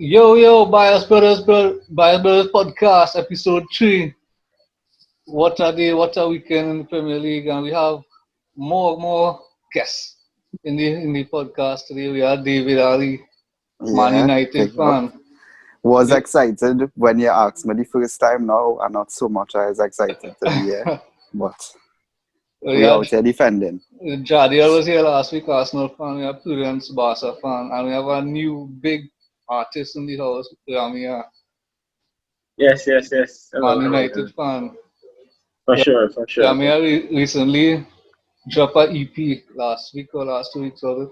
Yo, Bias Brothers podcast, episode 3. What a day, what a weekend in the Premier League, and we have more guests in the podcast today. We have David Ali, Man Yeah, United big up. fan. Was excited when you asked me the first time now, and not so much I was excited to be here. But We we had out here defending. Jadiel was here last week, Arsenal fan. We have Prudence, Barca fan, and we have a new big artist in the house, Ramia, Yes. Hello, Man hello. United fan. For sure. Ramia recently dropped a EP last week or last 2 weeks of it.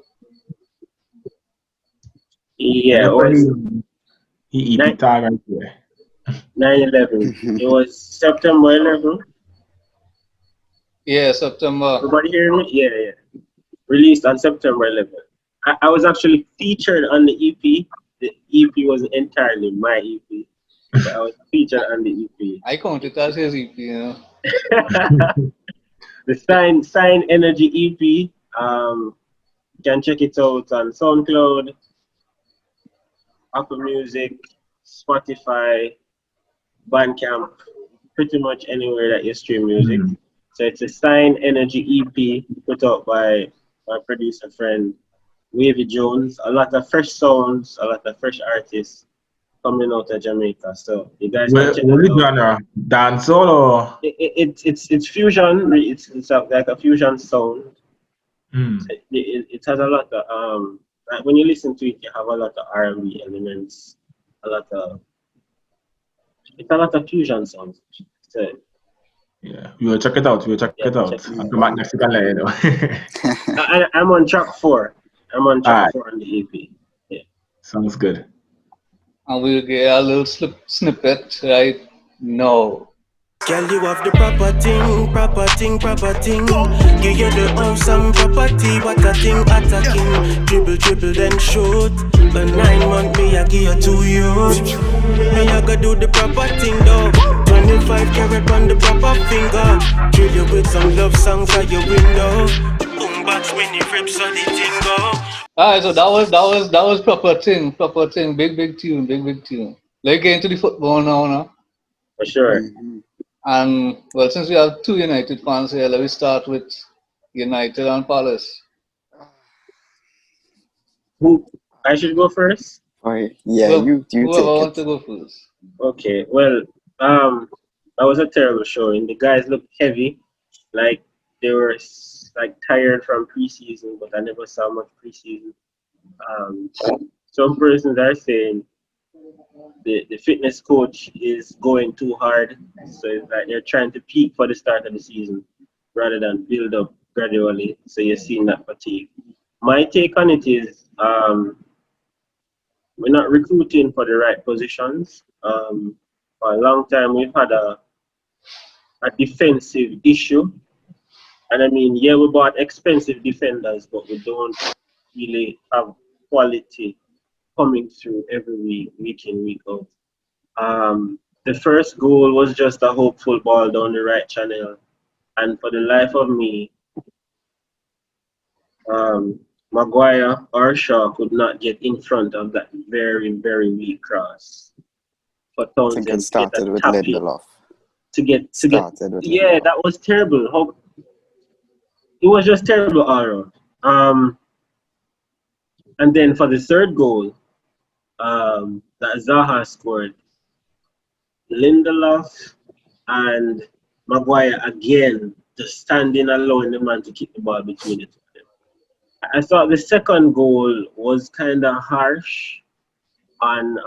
Yeah, it was He Nine- tag right there. 9/11. It was September 11th. Yeah, September. Everybody hear me? Yeah. Released on September 11th. I was actually featured on the EP. The EP wasn't entirely my EP, but I was featured on the EP. I count it as his EP, you know. The Sign Energy EP. You can check it out on SoundCloud, Apple Music, Spotify, Bandcamp, pretty much anywhere that you stream music. So it's a Sign Energy EP put out by my producer friend Wavy Jones. A lot of fresh sounds, a lot of fresh artists coming out of Jamaica. So you guys can check What it out. genre? Dancehall or? It's fusion. Like a fusion sound. It has a lot of like when you listen to it, you have a lot of R&B elements, it's a lot of fusion songs. So Yeah, we will check it out. check it I'll come back next week and let you know. I'm on track 4. I'm on track Alright. 4 on the EP. Yeah. Sounds good. And we'll get a little snippet right now. Girl, you have the proper thing. Give you the awesome property, what a thing, attacking. Dribble, then shoot. The 9-month me, I give you 2 years. Me, I gotta do the proper thing, though. 25 carat on the proper finger. Drill you with some love songs at your window. Boom, box when you rip, so the thing go. Alright, so that was proper thing, big tune. Let's get into the football now. For sure. And well, since we have 2 United fans here, let me start with United and Palace. Who I should go first? Alright, yeah, Well, you whoever take wants it. to go first. Okay. Well, that was a terrible showing. The guys looked heavy, like they were like tired from preseason, but I never saw much preseason. Some persons are saying the fitness coach is going too hard, so it's like they're trying to peak for the start of the season rather than build up gradually. So you're seeing that fatigue. My take on it is we're not recruiting for the right positions. For a long time, we've had a defensive issue. And I mean, yeah, we bought expensive defenders, but we don't really have quality coming through every week in, week out. The first goal was just a hopeful ball down the right channel. And for the life of me, Maguire or Shaw could not get in front of that very, very weak cross. For I Townsend think it started with Lindelof. Yeah, that was terrible. It was just terrible all around. And then for the third goal, that Zaha scored, Lindelof and Maguire again just standing allowing the man to kick the ball between the two of them. I thought the second goal was kind of harsh on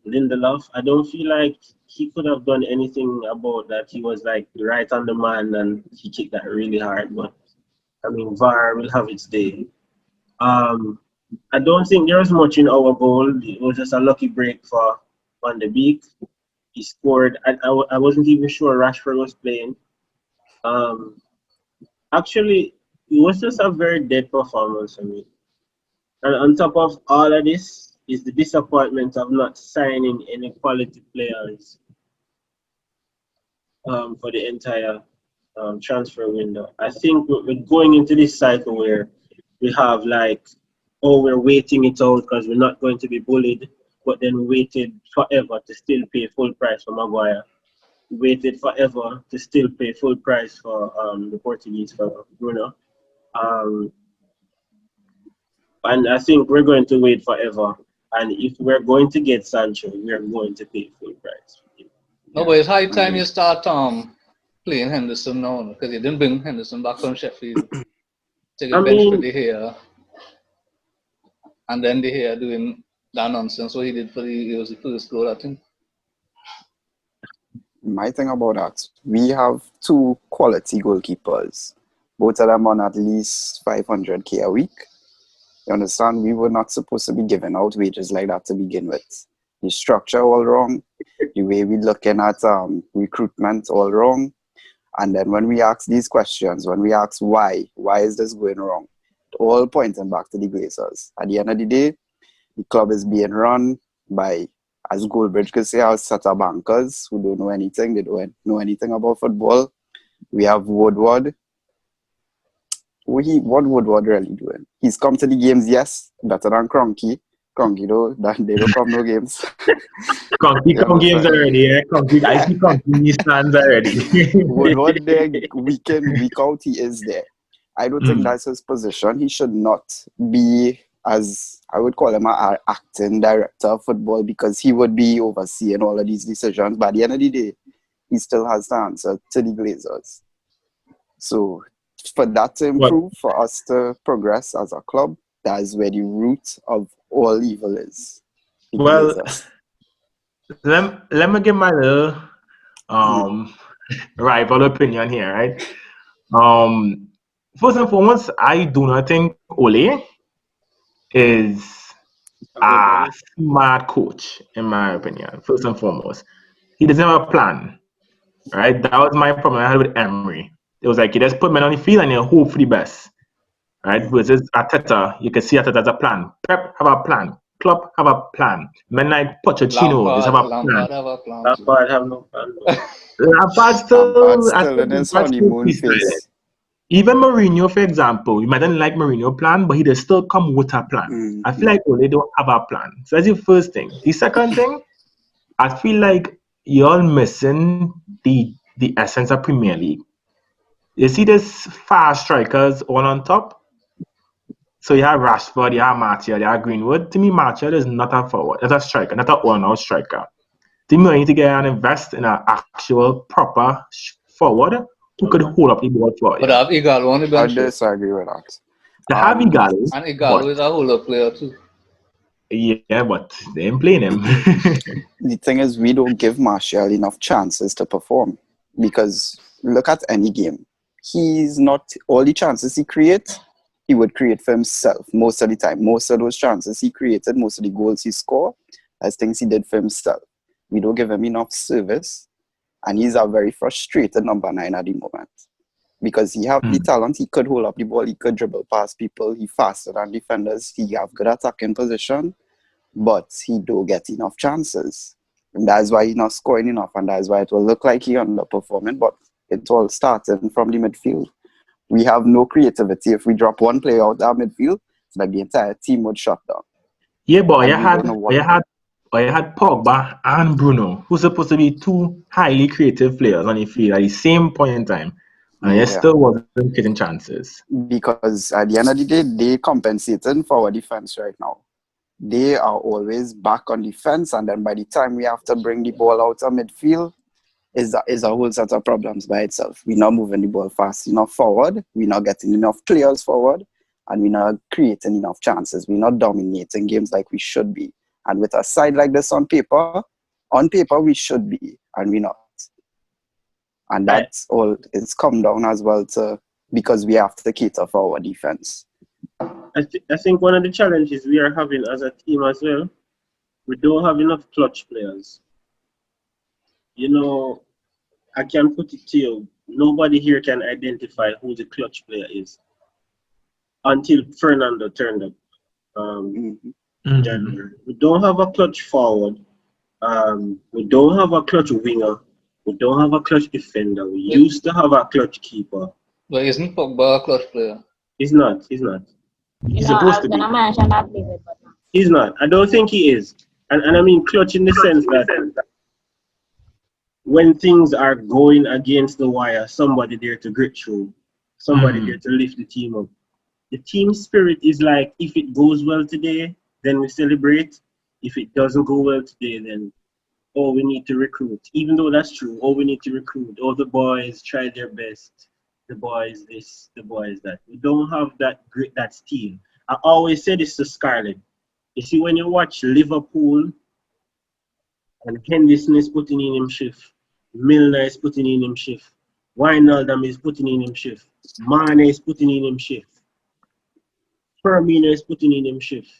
Lindelof. I don't feel like he could have done anything about that. He was like right on the man and he kicked that really hard. But I mean, VAR will have its day. I don't think there was much in our goal. It was just a lucky break for Van de Beek. He scored. I wasn't even sure Rashford was playing. Actually, it was just a very dead performance for me. And on top of all of this is the disappointment of not signing any quality players for the entire transfer window. I think we're going into this cycle where we have like, oh, we're waiting it out because we're not going to be bullied. but then waited forever to still pay full price for Maguire. Waited forever to still pay full price for the Portuguese for Bruno. And I think we're going to wait forever. And if we're going to get Sancho, we're going to pay full price. No, but it's high time you start playing Henderson now, because you didn't bring Henderson back from Sheffield. Take a bench for De Gea. And then De Gea doing that nonsense what he did it was the first goal, I think. My thing about that, we have two quality goalkeepers. Both of them on at least 500k a week. You understand? We were not supposed to be giving out wages like that to begin with. The structure all wrong. The way we're looking at recruitment all wrong. And then when we ask these questions, when we ask why is this going wrong? It all pointing back to the Glazers. At the end of the day, the club is being run by, as Goldbridge could say, our set of bankers who don't know anything. They don't know anything about football. We have Woodward. What Woodward really doing? He's come to the games, yes, better than Cronky. Cronky, though, they don't come no games. Cronky come games already, yeah. Cronky, I see Cronky stands already. Woodward there, week in, week out, he is there. I don't think that's his position. He should not be, as I would call him, an acting director of football, because he would be overseeing all of these decisions. But at the end of the day, he still has to answer to the Glazers. So for that to improve, for us to progress as a club, that is where the root of all evil is. Well, let me give my little rival opinion here, right? First and foremost, I do not think Ole is a smart coach, in my opinion. First and foremost, he doesn't have a plan, right? That was my problem I had with Emery. It was like you just put men on the field and you hope for the best, right? Versus Arteta, you can see Arteta has a plan. Pep have a plan. Klopp have a plan. Men like Pochettino just have a plan. Lampard have no plan. Lampard still in his honeymoon phase. Even Mourinho, for example, you might not like Mourinho plan, but he does still come with a plan. I feel like they don't have a plan. So that's the first thing. The second thing, I feel like you're missing the essence of Premier League. You see this fast strikers all on top? So you have Rashford, you have Martial, you have Greenwood. To me, Martial is not a forward. That's a striker, not an all-out striker. To me, I need to get and invest in an actual, proper forward who could hold up the ball for you. But I have Igalo on the bench. I disagree with that. They have Igalo. And Igalo is a hold-up player too. Yeah, but they ain't playing him. The thing is, we don't give Martial enough chances to perform. Because look at any game. He's not, all the chances he creates, he would create for himself most of the time. Most of those chances he created, most of the goals he scored, as things he did for himself. We don't give him enough service. And he's a very frustrated number 9 at the moment. Because he have the talent, he could hold up the ball, he could dribble past people, he faster than defenders, he have good attacking position, but he don't get enough chances. And that's why he's not scoring enough, and that's why it will look like he underperforming, but it's all starting from the midfield. We have no creativity. If we drop one player out that midfield, it's like the entire team would shut down. Yeah, but you had Pogba and Bruno, who's supposed to be two highly creative players on the field at the same point in time, and they still wasn't getting chances. Because at the end of the day, they compensating for our defense right now. They are always back on defense, and then by the time we have to bring the ball out of midfield, is a whole set of problems by itself. We're not moving the ball fast enough forward, we're not getting enough clears forward, and we're not creating enough chances. We're not dominating games like we should be. And with a side like this on paper we should be, and we're not. And that's all, it's come down as well to, because we have to cater for our defense. I think one of the challenges we are having as a team as well, we don't have enough clutch players. You know, I can put it to you, nobody here can identify who the clutch player is until Fernando turned up. January. We don't have a clutch forward. We don't have a clutch winger. We don't have a clutch defender. We used to have a clutch keeper. But isn't Pogba a clutch player? He's not. He's supposed to be. He's not. I don't think he is. And I mean clutch in the sense that when things are going against the wire, somebody there to grit through, somebody there to lift the team up. The team spirit is like, if it goes well today, then we celebrate. If it doesn't go well today, then oh, we need to recruit. Even though that's true, oh, we need to recruit. Oh, the boys tried their best. The boys this, the boys that. We don't have that grit, that steel. I always say this to Scarlett. You see, when you watch Liverpool and Henderson is putting in him shift, Milner is putting in him shift, Wijnaldum is putting in him shift, Mane is putting in him shift, Firmino is putting in him shift,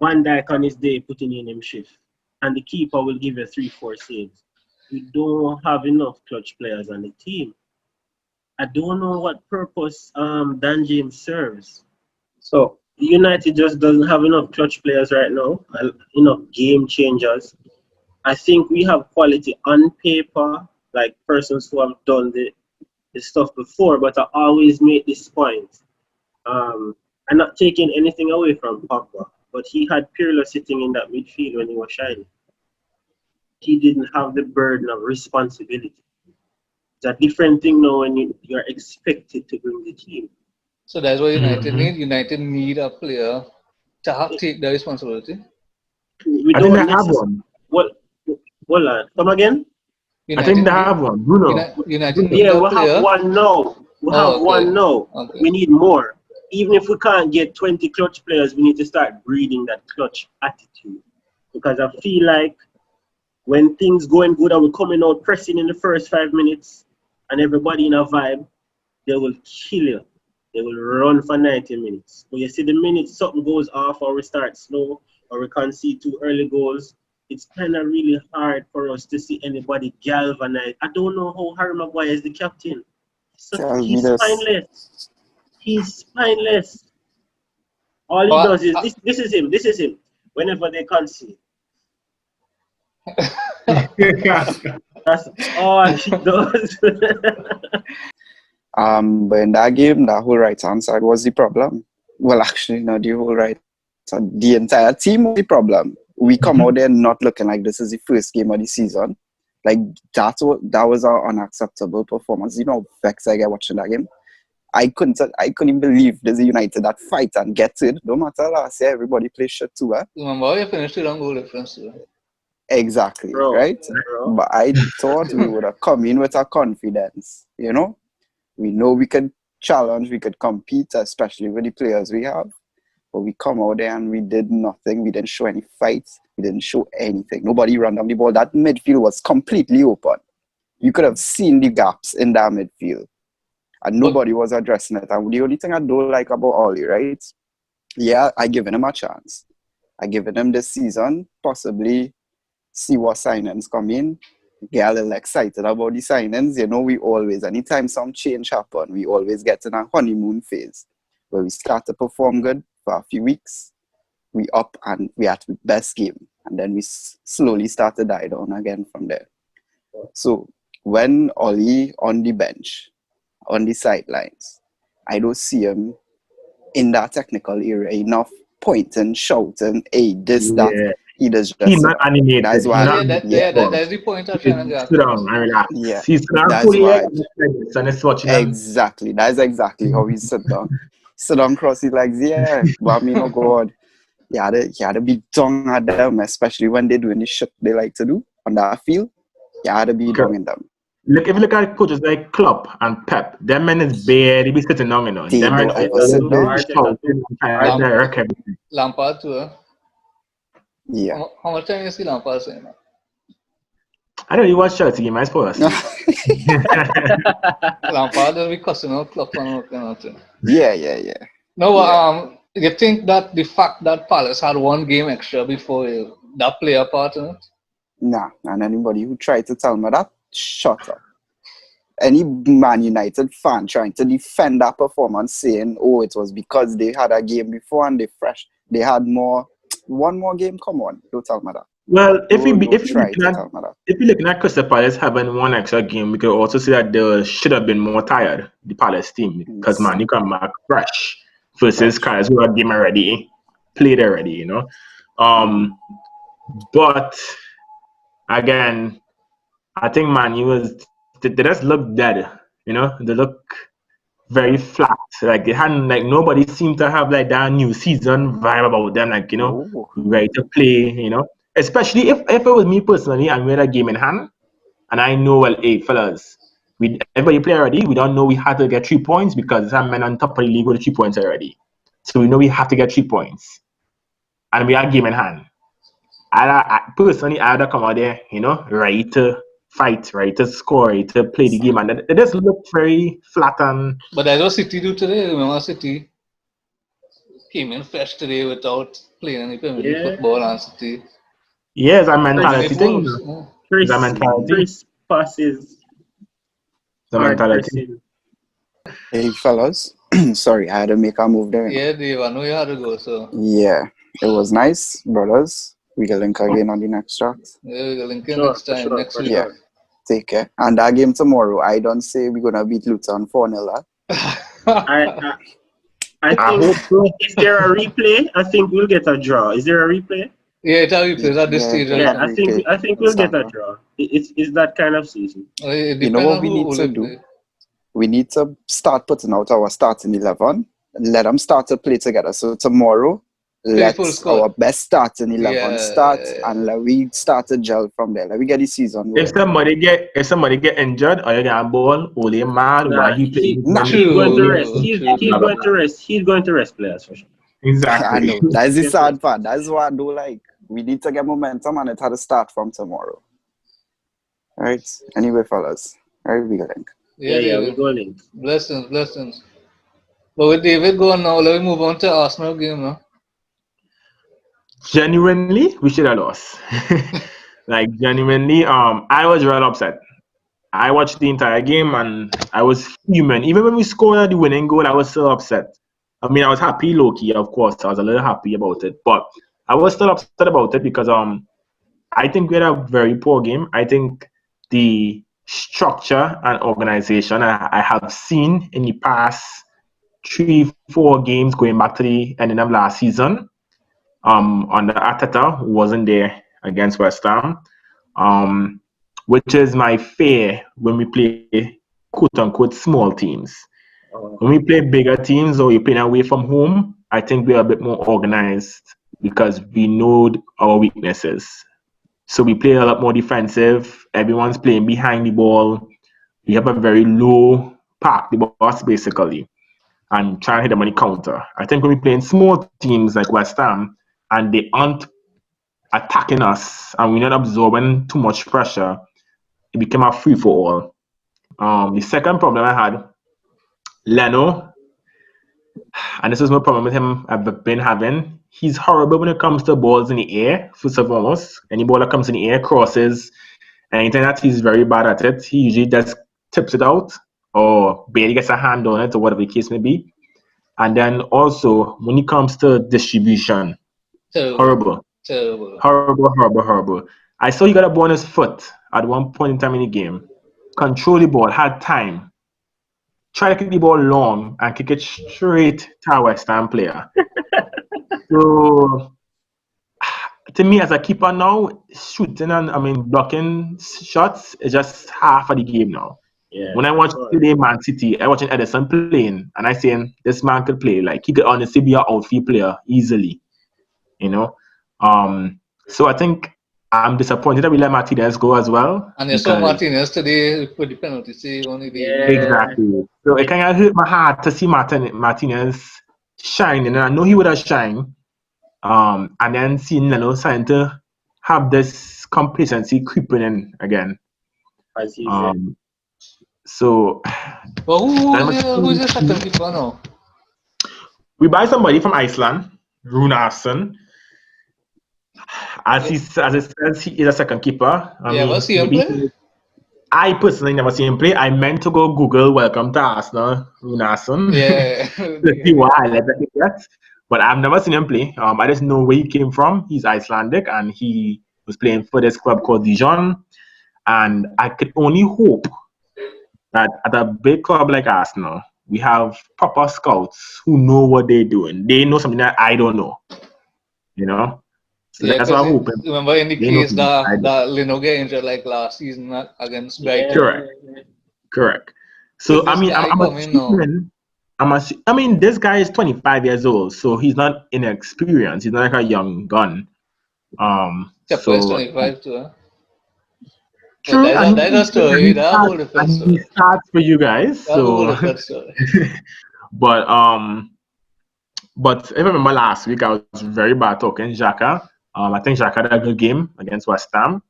Van Dijk on his day putting in him shift, and the keeper will give you 3-4 saves. We don't have enough clutch players on the team. I don't know what purpose Dan James serves. So United just doesn't have enough clutch players right now, enough game changers. I think we have quality on paper, like persons who have done the stuff before, but I always make this point. I'm not taking anything away from Pogba, but he had Pirlo sitting in that midfield when he was shining. He didn't have the burden of responsibility. It's a different thing now when you're expected to bring the team. So that's what United need. United need a player to take the responsibility. I think they have one. Come again? United I think they have one. Bruno. United need yeah, a we player. have one now. One now. Okay. We need more. Even if we can't get 20 clutch players, we need to start breeding that clutch attitude. Because I feel like when things going good and we're coming out pressing in the first 5 minutes and everybody in a vibe, they will kill you. They will run for 90 minutes. But you see the minute something goes off or we start slow or we concede 2 early goals, it's kind of really hard for us to see anybody galvanize. I don't know how Harry Maguire is the captain. He's spineless. He's spineless. All he does is, this is him. Whenever they concede. That's all he does. But in that game, that whole right-hand side was the problem. Well, actually, not the whole right side. The entire team was the problem. We come out there not looking like this is the first game of the season. Like, that was our unacceptable performance. You know how vexed I get watching that game? I couldn't believe there's a United that fight and get it. No matter last year, everybody plays shit too, eh? Remember, you finished with one goal difference too. Exactly, right? But I thought we would have come in with a confidence, you know? We know we could challenge, we could compete, especially with the players we have. But we come out there and we did nothing. We didn't show any fights. We didn't show anything. Nobody ran down the ball. That midfield was completely open. You could have seen the gaps in that midfield. And nobody was addressing it. And the only thing I don't like about Oli, right? Yeah, I given him a chance. I given him this season, possibly see what signings come in, get a little excited about the signings. You know, we always, anytime some change happen, we always get in a honeymoon phase where we start to perform good for a few weeks, we up and we had the best game. And then we slowly start to die down again from there. So when Oli on the bench, on the sidelines, I don't see him in that technical area enough pointing, shouting, hey, this, that. He does just He's not animated. That's the point I'm trying to get. Sit down and relax. Yeah, He's that's why. why. And it's watching Exactly. That's exactly how he sit down. Sit down, cross his legs, yeah. But I mean, oh God. You had to be down at them, especially when they're doing the shit they like to do on that field. You had to be down in them. Look, if you look at coaches like Klopp and Pep, them men is barely be sitting down, you know. They Them men don't ever sit down. Lampard too. Yeah. How much time you see Lampard saying? I don't even watch Chelsea game, I suppose. Lampard will be cussing out Klopp and nothing. Yeah. No, you think that the fact that Palace had one game extra before that play a part in it? Nah, and anybody who tried to tell me that, shut up. Any Man United fan trying to defend that performance saying, oh, it was because they had a game before and they had one more game, come on, don't tell me that. Well, if you're looking at Crystal Palace having one extra game, we could also see that they should have been more tired, the Palace team, because man, you come back fresh versus guys who are game already, played already, you know. But again, I think Man U they just look dead. They look very flat. Like they hadn't like nobody seemed to have like that new season vibe about them. Like Oh, ready to play. Especially if it was me personally, and we had a game in hand, and I know well, hey fellas, everybody play already. We don't know we had to get 3 points because some men on top of the league with 3 points already. So we know we have to get 3 points, and we had game in hand. I personally, I had to come out there, ready to fight, ready to score, ready to play the game, and it just looked very flat and. But that's what City do today. Remember, City came in fresh today without playing any Premier League Yeah. football, and City Yeah, it's a dominate mentality thing. Wolves. It's a mentality. Chris passes, It's a hard mentality. pressing. hey fellas. Sorry, I had to make a move there. Yeah, Dave, I know you had to go, so Yeah, it was nice, brothers. We can link again on the next track. yeah, we'll link in Sure, next for time, sure, next for week. Yeah, sure. take care. And that game tomorrow, I don't say we're gonna beat Luton 4-0. I I think, hope so. is there a replay? I think we'll get a draw. Is there a replay? Yeah, it's how we play at this Yeah, stage we'll right Yeah, have now. replay. I think we'll get a draw. It's that kind of season. It You know depends what on we need who to they do? play. We need to start putting out our starting 11. Let them start to play together. So tomorrow, let full squad. our best starting 11 Yeah, start, yeah. and let we start to gel from there. Let we get the season If going. somebody get injured or you get a ball, Ole mad Nah, why he playing Nah. he's going to rest. True, He's true. going to rest. He's going to rest players for sure. I Exactly. know. That's the Yes, sad yes. part. That's what I do like. We need to get momentum, and it had to start from tomorrow. All right. Anyway, fellas. All right, we got link. Yeah, Yeah, we're David. going. Blessings. But with David going now, let me move on to Arsenal game now. Genuinely, we should have lost. Like genuinely, I was real upset. I watched the entire game and I was human. Even when we scored the winning goal, I was still upset. I mean, I was happy, low key, of course. I was a little happy about it, but I was still upset about it because I think we had a very poor game. I think the structure and organization I have seen in the past 3-4 games going back to the ending of last season, under Arteta wasn't there against West Ham, which is my fear when we play quote unquote small teams. When we play bigger teams or we're playing away from home, I think we're a bit more organized because we know our weaknesses. So we play a lot more defensive. Everyone's playing behind the ball. We have a very low park the boss basically and try and hit them on the counter. I think when we play in small teams like West Ham and they aren't attacking us and we're not absorbing too much pressure, it became a free for all. The second problem I had, Leno, and this is my problem with him I've been having. He's horrible when it comes to balls in the air, first and foremost. Any ball that comes in the air, crosses, anything that he's very bad at it. He usually just tips it out or barely gets a hand on it or whatever the case may be. And then also, when it comes to distribution, horrible. I saw he got a ball on his foot at one point in time in the game. Control the ball, had time. Try to kick the ball long and kick it straight to a West Ham player. So, to me, as a keeper now, shooting and blocking shots is just half of the game now. Yeah. When I watch today Man City, I watching Edison playing, and I saying this man could play. Like he could honestly be an outfield player easily, you know. So I think I'm disappointed that we let Martinez go as well. And you saw Martinez today with the penalty save on the day. Yeah. Exactly. So it kind of hurt my heart to see Martinez shining, and I know he would have shined. And then seeing starting to have this complacency creeping in again. As he said. So, but who's the second keeper now? We buy somebody from Iceland, Runarsson. As it says, he is a second keeper. See him play? I personally never see him play. I meant to go Google "Welcome to Arsenal" Runarsson. Yeah. To see why I let that get. But I've never seen him play. I just know where he came from. He's Icelandic, and he was playing for this club called Dijon. And I could only hope that at a big club like Arsenal, we have proper scouts who know what they're doing. They know something that I don't know, So Yeah, that's what because I'm hoping. remember in the They know case to decide. that Lino get injured like last season against Brighton. Correct. Correct. With So I this mean, guy I'm coming now. assuming. I mean, this guy is 25 years old, so he's not inexperienced. He's not like a young gun. Kepa is So 25 too, huh? But true, and that's a story. That's a whole different he story. starts for you guys. That's a whole So, different story. but if I remember last week, I was very bad talking Xhaka. I think Xhaka had a good game against West Ham.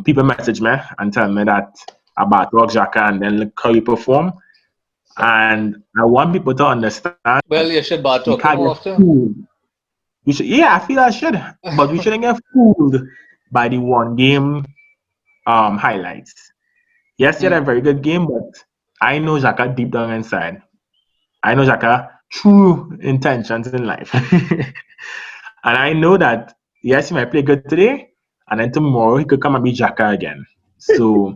People message me and tell me that about talk Xhaka and then look how you perform. And I want people to understand Well, you should bar we talk can't more get often. fooled. I feel I should, but we shouldn't get fooled by the one game highlights. Yes, he had a very good game, but I know Xhaka deep down inside. I know Xhaka true intentions in life. And I know that, yes, he might play good today, and then tomorrow he could come and be Xhaka again. So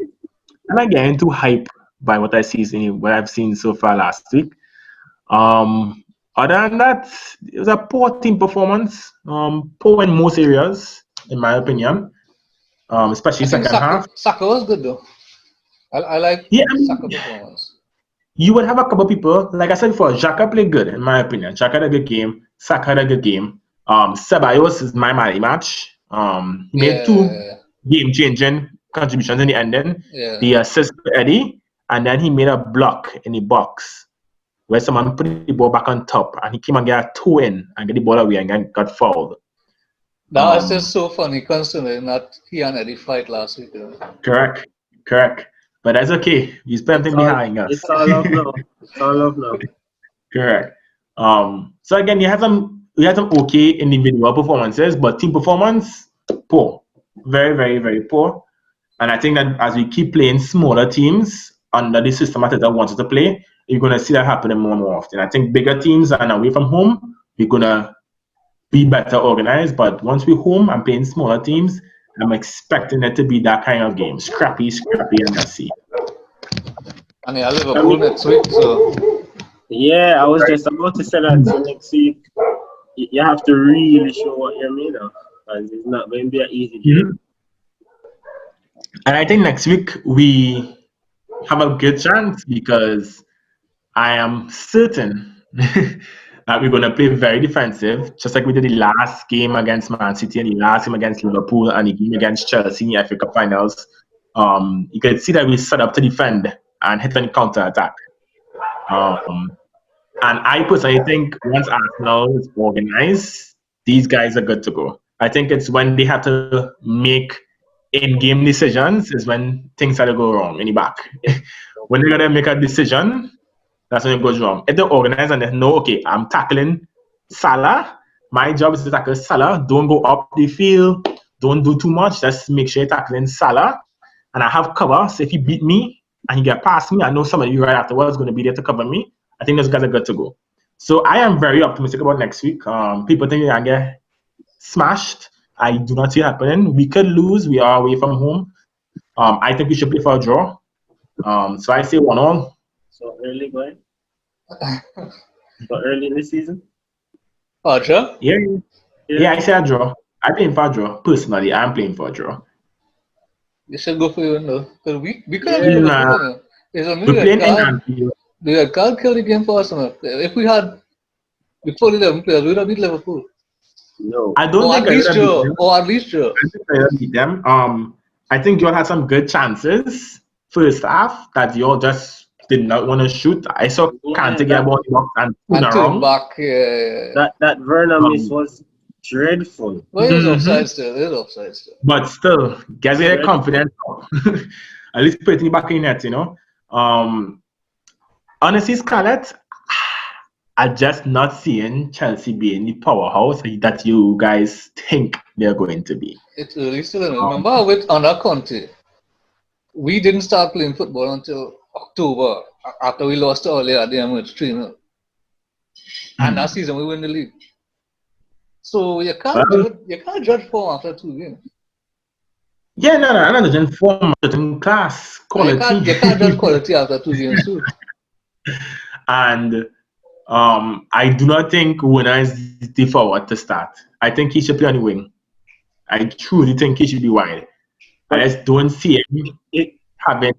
I'm not getting too hype by what I've seen so far last week. Other than that, it was a poor team performance. Poor in most areas, in my opinion. Especially I think second half. Saka was good though. I like Yeah, I mean, Saka performance. you would have a couple people, like I said before, Xhaka played good, in my opinion. Xhaka had a good game. Saka had a good game. Ceballos is my man of the match. He made two Yeah, game-changing contributions in the ending. yeah. The assist to Eddie, and then he made a block in the box where someone put the ball back on top, and he came and got a toe in and get the ball away and got fouled. That was just so funny considering that he and Eddie fight last week. You know? Correct. But that's okay. He's planting behind us. It's all love now. It's all love now. Correct. So again, we had some okay individual performances, but team performance poor, very, very, very poor. And I think that as we keep playing smaller teams under the system that I wanted to play, you're gonna see that happening more and more often. I think bigger teams and away from home, we're gonna be better organized. But once we're home and playing smaller teams, I'm expecting it to be that kind of game, scrappy, and messy. And yeah, Liverpool next week, so Yeah, I was just about to say that. So next week, you have to really show what you're made of, and it's not going to be an easy game. And I think next week we have a good chance because I am certain that we're going to play very defensive, just like we did the last game against Man City and the last game against Liverpool and the game against Chelsea in the FA Cup finals. You can see that we set up to defend and hit on counter attack. And I personally think once Arsenal is organized, these guys are good to go. I think it's when they have to make in-game decisions is when things start to go wrong in the back. When they're gonna make a decision, that's when it goes wrong. If they're organized and they know, okay, I'm tackling Salah. My job is to tackle Salah. Don't go up the field. Don't do too much. Just make sure you're tackling Salah. And I have cover. So if you beat me and you get past me, I know some of you right afterwards is going to be there to cover me. I think those guys are good to go. So I am very optimistic about next week. People think I get smashed. I do not see it happening. We could lose. We are away from home. I think we should play for a draw. So I say 1-1. So early, boy. So early in the season. oh, sure. Yeah, I say a draw. I'm playing for a draw. Personally, I'm playing for a draw. You should go for you, no? Because we can't Yeah, beat Liverpool. nah. No? There's a new We're red playing in card. Anfield. The red card killed the game for Arsenal. If we had before 11 players, we would have beat Liverpool. No. I don't Or think at I least would have beat draw. them. Or at least draw. I think I would have beat them. I think you all had some good chances first half that you all just did not want to shoot. I saw Kante get a ball in the box and turn And turn around. back. That Werner miss was dreadful. Well, it was offside still. It was offside still. But still, guys get confidence. At least put it in the back of the net, you know. Honestly, Scarlett, I'm just not seeing Chelsea being the powerhouse that you guys think they're going to be. It's early still. Remember with under Conte, we didn't start playing football until October after we lost earlier at the Emirates 3-0. And that season we win the league. So you can't judge form after 2 games. Yeah, no, I'm not judging form, I'm judging class, quality. You can't judge quality after 2 games too. And I do not think Werner is the forward to start. I think he should play on the wing. I truly think he should be wide. I just don't see him having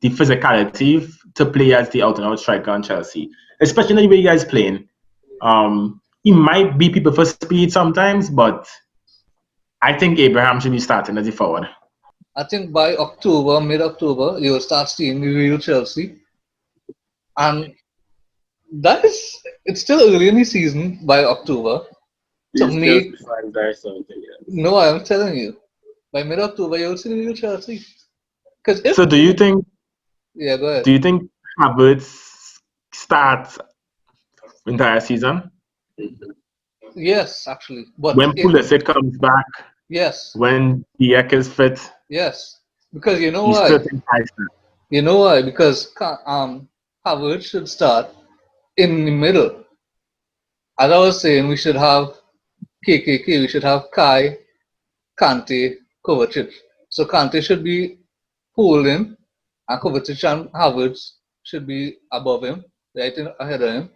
the physicality to play as the out-and-out striker on Chelsea, especially the way you guys playing. He might beat people for speed sometimes, but I think Abraham should be starting as a forward. I think by October, mid-October, you'll start seeing the real Chelsea. And it's still early in the season by October. To These make, Chelsea fans are something else. no, I'm telling you, by mid-October, you'll see the real Chelsea. So do you think Yeah, go ahead. Do you think Havertz starts entire season? Yes, actually. But When Pulisic comes back, yes, when Dieck is fit, yes. Because you know you why? still think I start. You know why? Because Havertz should start in the middle. As I was saying, we should have KKK, we should have Kai, Kante, Kovacic. So Kante should be holding, and Kovacic and Havertz should be above him, right ahead of him,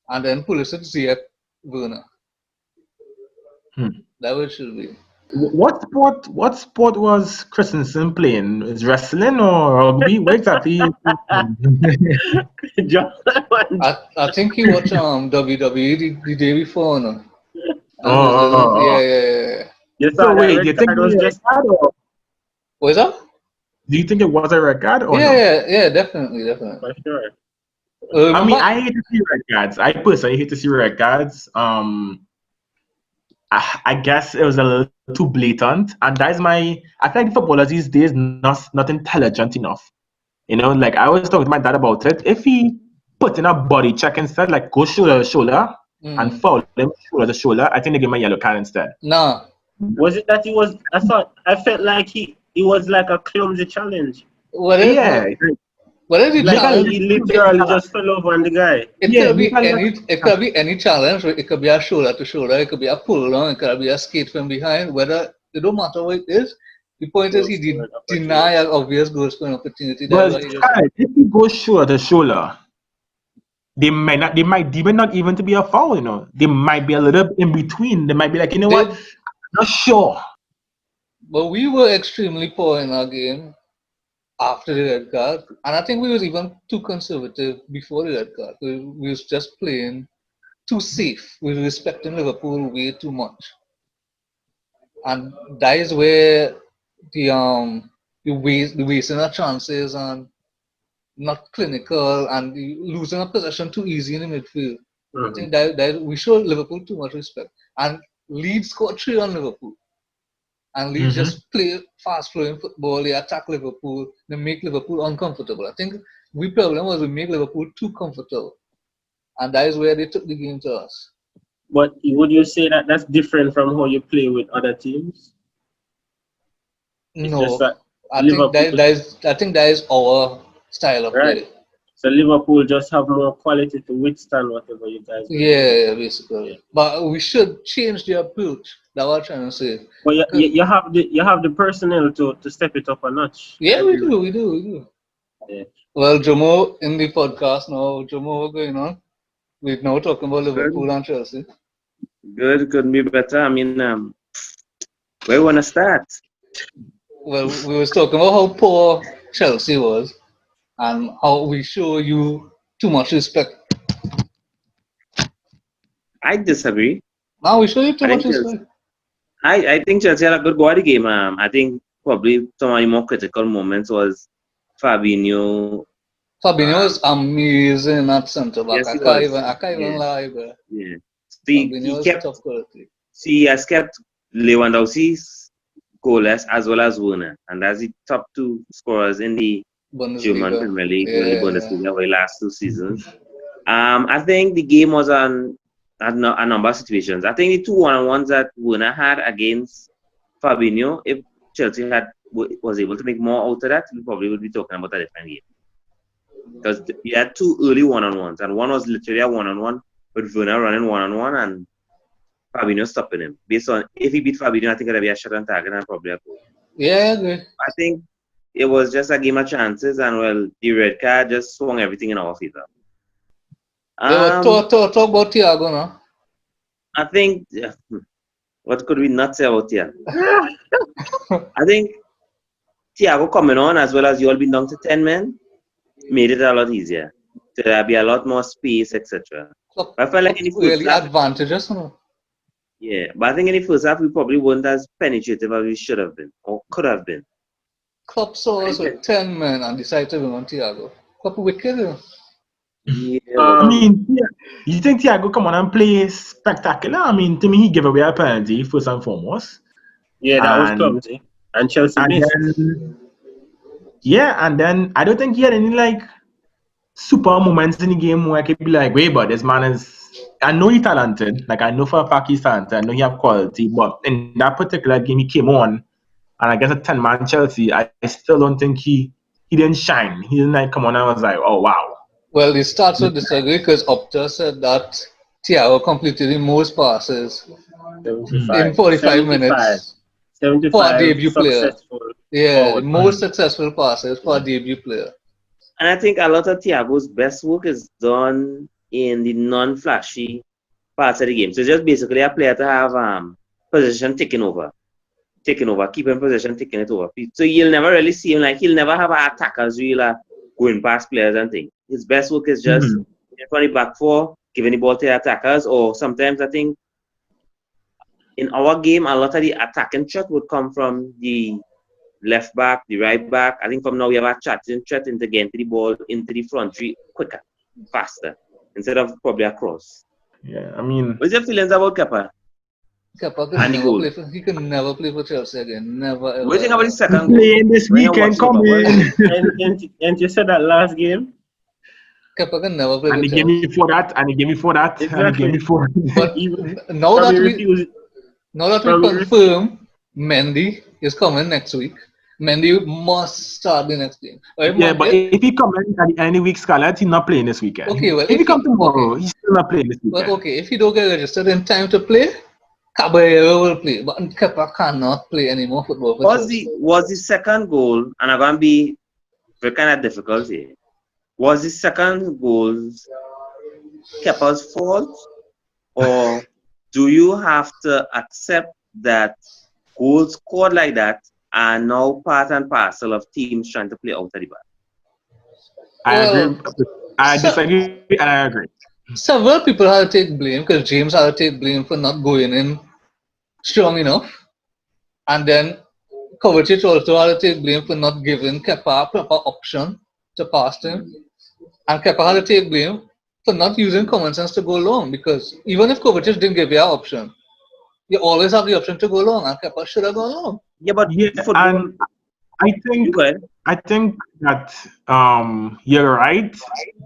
and then Pulisic, Ziyech, Werner. That way it should be. What sport was Christensen playing? Is wrestling or rugby? What exactly? I think he watched WWE the day before, no? Yeah. You So saw that wait, do red you think card it was was a just red card or What is that? do you think it was a red card or no? Yeah, definitely. for sure. I mean, I hate to see red cards. I personally hate to see red cards. I guess it was a little too blatant, and that's my. I feel like the footballers these days not intelligent enough. You know, like I always talk to my dad about it. If he put in a body check instead, like go shoulder to shoulder and foul him shoulder to shoulder, I think they give him a yellow card instead. Nah. Was it that he was? I felt like he was like a clumsy challenge. What is the Like challenge? he literally just fell over on the guy. It could be any challenge. It could be a shoulder to shoulder. It could be a pull down. It could be a skate from behind. Whether it don't matter what it is. The point is he did deny an obvious goal scoring opportunity. Well, if he goes shoulder to shoulder, they might not even to be a foul. You know, they might be a little in between. They might be like, you know what, I'm not sure. But we were extremely poor in our game after the red card, and I think we was even too conservative before the red card. We was just playing too safe. We were respecting Liverpool way too much, and that is where the wasting our chances and not clinical and losing a possession too easy in the midfield. I think that we showed Liverpool too much respect, and Leeds scored 3 on Liverpool. And Leeds just play fast-flowing football. They attack Liverpool. They make Liverpool uncomfortable. I think the problem was we make Liverpool too comfortable. And that is where they took the game to us. But would you say that that's different from how you play with other teams? No. I think that is our style of play. So Liverpool just have more quality to withstand whatever you guys do. Yeah, basically. Yeah. But we should change the approach. That's what I'm trying to say. But you have the personnel to step it up a notch. Yeah, we do. Yeah. Well, Jomo in the podcast now. Jomo, what's going on? We're now talking about Liverpool and Chelsea. Good, couldn't be better. I mean, where you wanna start? Well, we was talking about how poor Chelsea was and how we show you too much respect. I disagree. Now we show you too much respect. I think Chelsea had a good go at the game. I think probably some of the more critical moments was Fabinho. Fabinho was amazing at centre back. Yes, I can't even lie, bro. Yeah. He kept top quality. He has kept Lewandowski's goalless as well as Werner, and that's the top 2 scorers in the German Premier League, the Bundesliga over the last 2 seasons. I think the game was on a number of situations. I think the 2 1-on-1s that Werner had against Fabinho, if Chelsea was able to make more out of that, we probably would be talking about a different game. Because you had 2 early 1-on-1s, and one was literally a 1-on-1 with Werner running 1-on-1 and Fabinho stopping him. Based on if he beat Fabinho, I think it'd be a shot on target and probably a goal. Yeah, good. I think it was just a game of chances, and well, the red card just swung everything in our favor. Talk about Thiago now. I think What could we not say about Thiago? I think Thiago coming on as well as you all being down to 10 men made it a lot easier. So there'll be a lot more space, etc. I felt like in the first really half, advantageous, you know? yeah, but I think in the first half we probably weren't as penetrative as we should have been or could have been. Klopp saw us with 10 men and decided to bring on Thiago. Klopp wicked, you know? Yeah, I mean, you think Thiago come on and play spectacular? I mean, to me, he gave away a penalty first and foremost. Yeah, that was clumsy. And Chelsea missed. And then I don't think he had any like super moments in the game where I could be like, wait, but this man is. I know he's talented. Like I know for a fact he's talented. I know he have quality. But in that particular game, he came on, and I guess a 10-man Chelsea. I still don't think he didn't shine. He didn't like come on. I was like, oh wow. Well, the stats will disagree because Opta said that Thiago completed the most passes in 45 minutes 75 for a debut player. Yeah, the most forward. successful passes for a debut player. and I think a lot of Thiago's best work is done in the non-flashy parts of the game. So it's just basically a player to have possession taken over, keeping possession, taking it over. So you'll never really see him like he'll never have attackers really going past players and things. His best work is just in front of the back four, giving the ball to the attackers, or sometimes I think in our game a lot of the attacking threat would come from the left back, the right back. I think from now we have a chatting threat into getting the ball into the front three quicker, faster, instead of probably across. Yeah, I mean, What's your feelings about Kepa? Kepa he can never play for Chelsea again. Never ever. What do you think about the second goal? playing this weekend, come in. And you said that last game? Kepa can never play And for he Chelsea. gave me for that, and he gave me for that, and he gave me for But now that we confirm Mendy is coming next week, Mendy must start the next game. But if he comes in at the end of the week, Scarlett, he's not playing this weekend. Okay, well, if he comes tomorrow, he's still not playing this weekend. But okay, if he don't get registered in time to play, Caballero will play. But Kepa cannot play any more football. Was the second goal, and I'm going to be very kind of difficult here, was the second goal Kepa's fault? Or do you have to accept that goals scored like that are now part and parcel of teams trying to play out of the back? I agree. I disagree and I agree. Several people had to take blame because James had to take blame for not going in strong enough. And then Kovacic also had to take blame for not giving Kepa a proper option to pass to him. And Kepa had to take blame for not using common sense to go long, because even if Kovacic didn't give you an option, you always have the option to go long, and Kepa should have gone long. Yeah, but and I think that you're right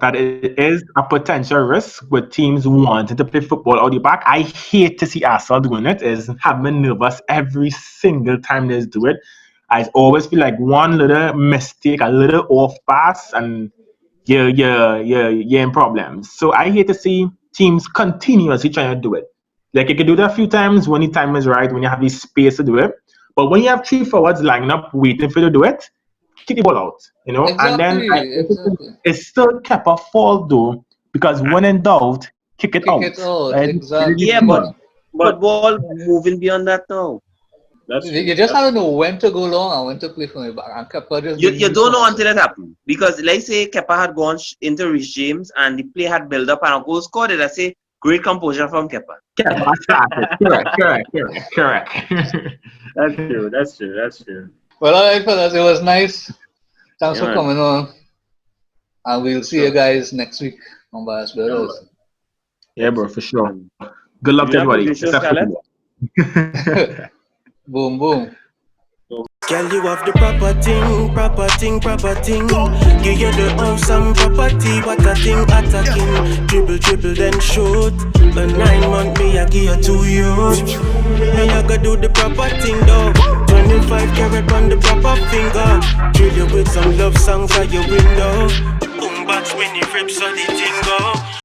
that it is a potential risk with teams wanting to play football out the back. I hate to see Arsenal doing it. Is having me nervous every single time they do it. I always feel like one little mistake, a little off pass, and you're in problems. So I hate to see teams continuously trying to do it. Like you can do that a few times when the time is right, when you have the space to do it. But when you have three forwards lining up waiting for you to do it, kick the ball out, you know. Exactly, and then it's still kept a fault though, because when in doubt, kick it out. Exactly. Yeah, but ball moving beyond that now. You just have to know when to go long and when to play from the back. And Kepa just you don't know until it happens. Because let's say Kepa had gone into Rich James and the play had built up and a goal scored, I say great composure from Kepa. Kepa started. Correct. That's true. Well, all right, fellas, it was nice. Thanks for coming on. And we'll see you guys next week on Bias Brothers. Yeah, bro, for sure. Good luck to everybody. Boom, boom. Girl, you have the proper thing. Give you the awesome property, what a thing attacking. Dribble, then shoot. A 9-month me, I give you 2 years. Me, I gotta do the proper thing though. 25 carat on the proper finger. Drill you with some love songs at your window. Boom, box when you rip so the thing go.